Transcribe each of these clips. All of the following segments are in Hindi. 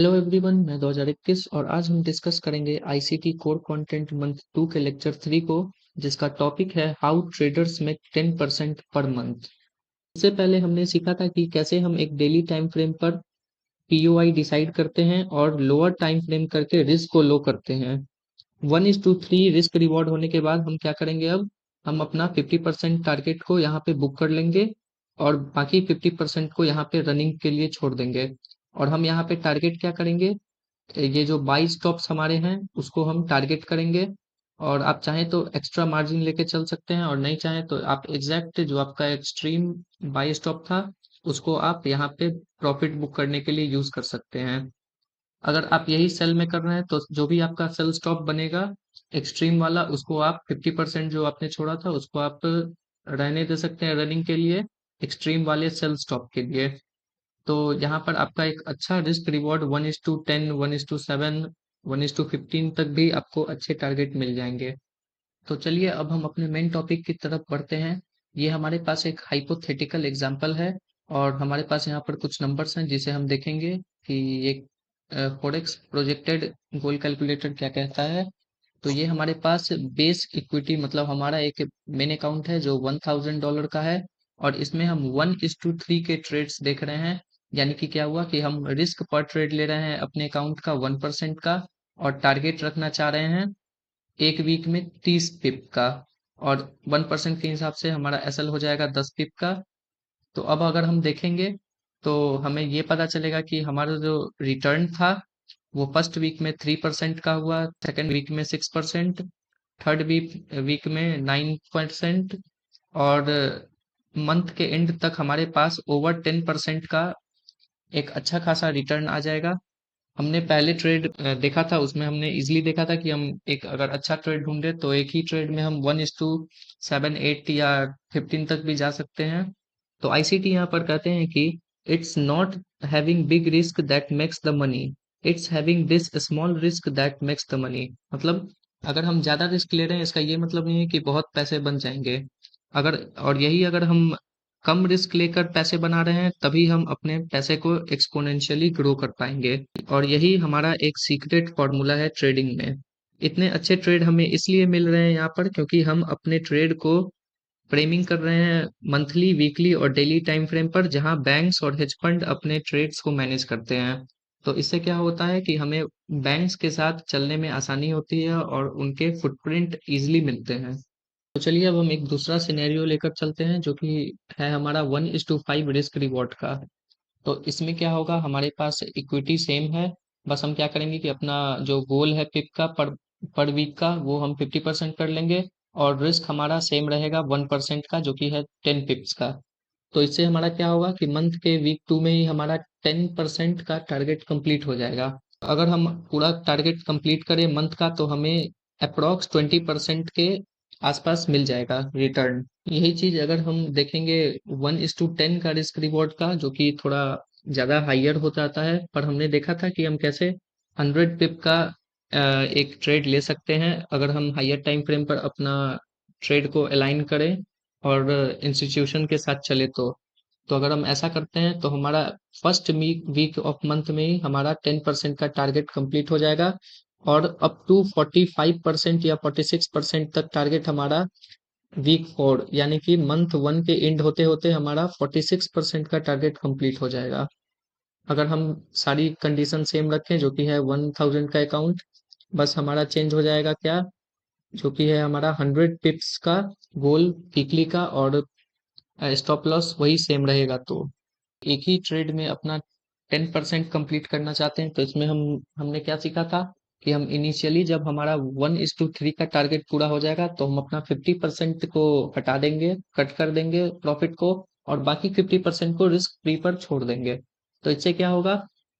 हेलो एवरीवन, मैं 2021 और आज हम डिस्कस करेंगे आईसीटी कोर कंटेंट मंथ 2 के लेक्चर 3 को, जिसका टॉपिक है how traders make 10% per month. इससे पहले हमने सीखा था कि कैसे हम एक डेली टाइम फ्रेम पर पीओआई डिसाइड करते हैं और लोअर टाइम फ्रेम करके रिस्क को लो करते हैं। 1:3 रिस्क रिवॉर्ड होने के बाद हम क्या करेंगे? अब हम अपना 50% टारगेट को यहाँ पे बुक कर लेंगे और बाकी 50% को यहाँ पे रनिंग के लिए छोड़ देंगे। और हम यहाँ पे टारगेट क्या करेंगे? ये जो बाई स्टॉप्स हमारे हैं उसको हम टारगेट करेंगे। और आप चाहें तो एक्स्ट्रा मार्जिन लेके चल सकते हैं और नहीं चाहें तो आप एग्जैक्ट जो आपका एक्सट्रीम बाई स्टॉप था उसको आप यहाँ पे प्रॉफिट बुक करने के लिए यूज कर सकते हैं। अगर आप यही सेल में कर रहे हैं तो जो भी आपका सेल स्टॉप बनेगा एक्सट्रीम वाला, उसको आप 50% जो आपने छोड़ा था उसको आप रहने दे सकते हैं रनिंग के लिए, एक्सट्रीम वाले सेल स्टॉप के लिए। तो यहाँ पर आपका एक अच्छा रिस्क रिवॉर्ड 1:10, 1:7, 1:15 तक भी आपको अच्छे टारगेट मिल जाएंगे। तो चलिए अब हम अपने मेन टॉपिक की तरफ बढ़ते हैं। ये हमारे पास एक हाइपोथेटिकल एग्जांपल है और हमारे पास यहाँ पर कुछ नंबर्स हैं जिसे हम देखेंगे कि ये फॉरेक्स प्रोजेक्टेड गोल कैलकुलेटर क्या कहता है। तो ये हमारे पास बेस इक्विटी मतलब हमारा एक मेन अकाउंट है जो $1000 का है और इसमें हम 1:3 के ट्रेड्स देख रहे हैं। यानी कि क्या हुआ कि हम रिस्क पर ट्रेड ले रहे हैं अपने अकाउंट का 1% का और टारगेट रखना चाह रहे हैं एक वीक में 30 पिप का। और 1% के हिसाब से हमारा एसएल हो जाएगा 10 पिप का। तो अब अगर हम देखेंगे तो हमें ये पता चलेगा कि हमारा जो रिटर्न था वो फर्स्ट वीक में 3% का हुआ, सेकेंड वीक में 6%, थर्ड वीक में 9%। और मंथ के एंड तक हमारे पास ओवर 10% का एक अच्छा खासा रिटर्न आ जाएगा। हमने पहले ट्रेड देखा था, उसमें हमने इजीली देखा था कि हम एक अगर अच्छा ट्रेड ढूंढे तो एक ही ट्रेड में हम 1:7, 8 या 15 तक भी जा सकते हैं। तो आईसीटी यहाँ पर कहते हैं कि it's not having big risk that makes the money, it's having this small risk that makes the money. मतलब अगर हम ज्यादा रिस्क ले रहे हैं इसका ये मतलब नहीं है कि बहुत पैसे बन जाएंगे। अगर और यही अगर हम कम रिस्क लेकर पैसे बना रहे हैं तभी हम अपने पैसे को एक्सपोनेंशियली ग्रो कर पाएंगे। और यही हमारा एक सीक्रेट फॉर्मूला है ट्रेडिंग में। इतने अच्छे ट्रेड हमें इसलिए मिल रहे हैं यहाँ पर क्योंकि हम अपने ट्रेड को फ्रेमिंग कर रहे हैं मंथली, वीकली और डेली टाइम फ्रेम पर, जहां बैंक्स और हेज फंड अपने ट्रेड्स को मैनेज करते हैं। तो इससे क्या होता है कि हमें बैंक्स के साथ चलने में आसानी होती है और उनके फुटप्रिंट इजिली मिलते हैं। तो चलिए अब हम एक दूसरा सिनेरियो लेकर चलते हैं जो कि है हमारा 1:5 रिस्क रिवॉर्ड का। तो इसमें क्या होगा, हमारे पास इक्विटी सेम है। बस हम क्या करेंगे कि अपना जो गोल है पिप का पर पर वीक का वो हम 50% कर लेंगे और रिस्क हमारा सेम रहेगा 1% का जो कि है 10 पिप्स का। तो इससे हमारा क्या होगा कि मंथ के वीक 2 में ही हमारा 10% का टारगेट कंप्लीट हो जाएगा। अगर हम पूरा टारगेट कंप्लीट करें मंथ का तो हमें अप्रोक्स 20% के आसपास मिल जाएगा रिटर्न। यही चीज अगर हम देखेंगे 1:10 का रिस्क रिवॉर्ड का, जो कि थोड़ा ज्यादा हाइयर हो जाता है, पर हमने देखा था कि हम कैसे 100 पिप का एक ट्रेड ले सकते हैं अगर हम हाइयर टाइम फ्रेम पर अपना ट्रेड को अलाइन करें और इंस्टीट्यूशन के साथ चले तो अगर हम ऐसा करते हैं तो हमारा फर्स्ट वीक ऑफ मंथ में ही हमारा 10% का टारगेट कंप्लीट हो जाएगा और अप टू 45% या 46% तक टारगेट हमारा वीक 4 यानी कि मंथ 1 के एंड होते होते हमारा 46% का टारगेट कंप्लीट हो जाएगा। अगर हम सारी कंडीशन सेम रखें जो कि है 1000 का अकाउंट, बस हमारा चेंज हो जाएगा क्या, जो कि है हमारा 100 पिप्स का गोल वीकली का और स्टॉप लॉस वही सेम रहेगा। तो एक ही ट्रेड में अपना 10% कंप्लीट करना चाहते हैं तो इसमें हमने क्या सीखा था कि हम इनिशियली जब हमारा 1:3 का टारगेट पूरा हो जाएगा तो हम अपना 50% को हटा देंगे, कट कर देंगे प्रॉफिट को और बाकी 50% को रिस्क फ्री पर छोड़ देंगे। तो इससे क्या होगा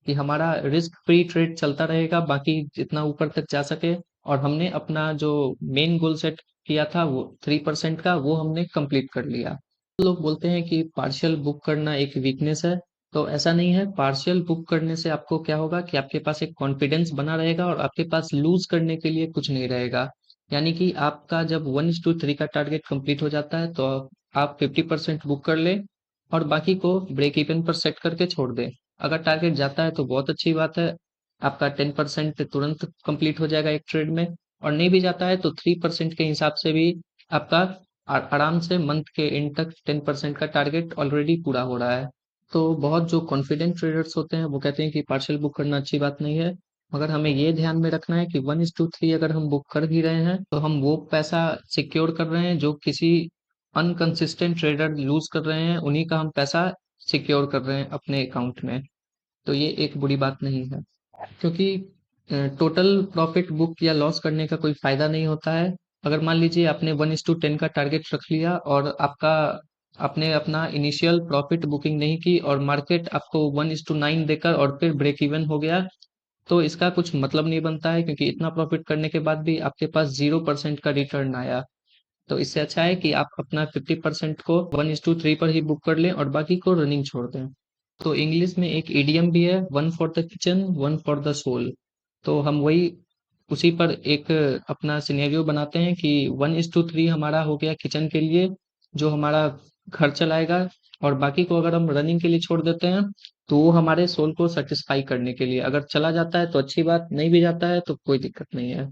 कि हमारा रिस्क फ्री ट्रेड चलता रहेगा बाकी जितना ऊपर तक जा सके। और हमने अपना जो मेन गोल सेट किया था वो 3% का, वो हमने कंप्लीट कर लिया। लोग बोलते हैं कि पार्शियल बुक करना एक वीकनेस है। तो ऐसा नहीं है। पार्शियल बुक करने से आपको क्या होगा कि आपके पास एक कॉन्फिडेंस बना रहेगा और आपके पास लूज करने के लिए कुछ नहीं रहेगा। यानी कि आपका जब 1:3 का टारगेट कंप्लीट हो जाता है तो आप 50% बुक कर ले और बाकी को ब्रेक इवन पर सेट करके छोड़ दें। अगर टारगेट जाता है तो बहुत अच्छी बात है, आपका 10% तुरंत कंप्लीट हो जाएगा एक ट्रेड में, और नहीं भी जाता है तो 3% के हिसाब से भी आपका आराम से मंथ के एंड तक 10% का टारगेट ऑलरेडी पूरा हो रहा है। तो बहुत जो कॉन्फिडेंट ट्रेडर्स होते हैं वो कहते हैं कि पार्शियल बुक करना अच्छी बात नहीं है, मगर हमें ये ध्यान में रखना है कि 1:3 अगर हम बुक कर भी रहे हैं तो हम वो पैसा सिक्योर कर रहे हैं जो किसी अनकंसिस्टेंट ट्रेडर लूज कर रहे हैं, उन्हीं का हम पैसा सिक्योर कर रहे हैं अपने अकाउंट में। तो ये एक बुरी बात नहीं है, क्योंकि टोटल प्रॉफिट बुक या लॉस करने का कोई फायदा नहीं होता है। अगर मान लीजिए आपने 1:10 का टारगेट रख लिया और आपने अपना इनिशियल प्रॉफिट बुकिंग नहीं की और मार्केट आपको 1:9 देकर और फिर ब्रेक इवन हो गया, तो इसका कुछ मतलब नहीं बनता है, क्योंकि इतना प्रॉफिट करने के बाद भी आपके पास 0% का रिटर्न आया। तो इससे अच्छा है कि आप अपना 50% को 1:3 पर ही बुक कर लें और बाकी को रनिंग छोड़ दें। तो इंग्लिश में एक इडियम भी है, one for the kitchen one for the soul. तो हम वही उसी पर एक अपना सिनेरियो बनाते हैं कि 1:3 हमारा हो गया किचन के लिए, जो हमारा घर चलाएगा, और बाकी को अगर हम रनिंग के लिए छोड़ देते हैं तो वो हमारे सोल को सेटिस्फाई करने के लिए, अगर चला जाता है तो अच्छी बात, नहीं भी जाता है तो कोई दिक्कत नहीं है।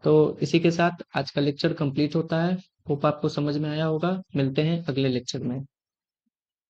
तो इसी के साथ आज का लेक्चर कंप्लीट होता है। होप आपको समझ में आया होगा। मिलते हैं अगले लेक्चर में।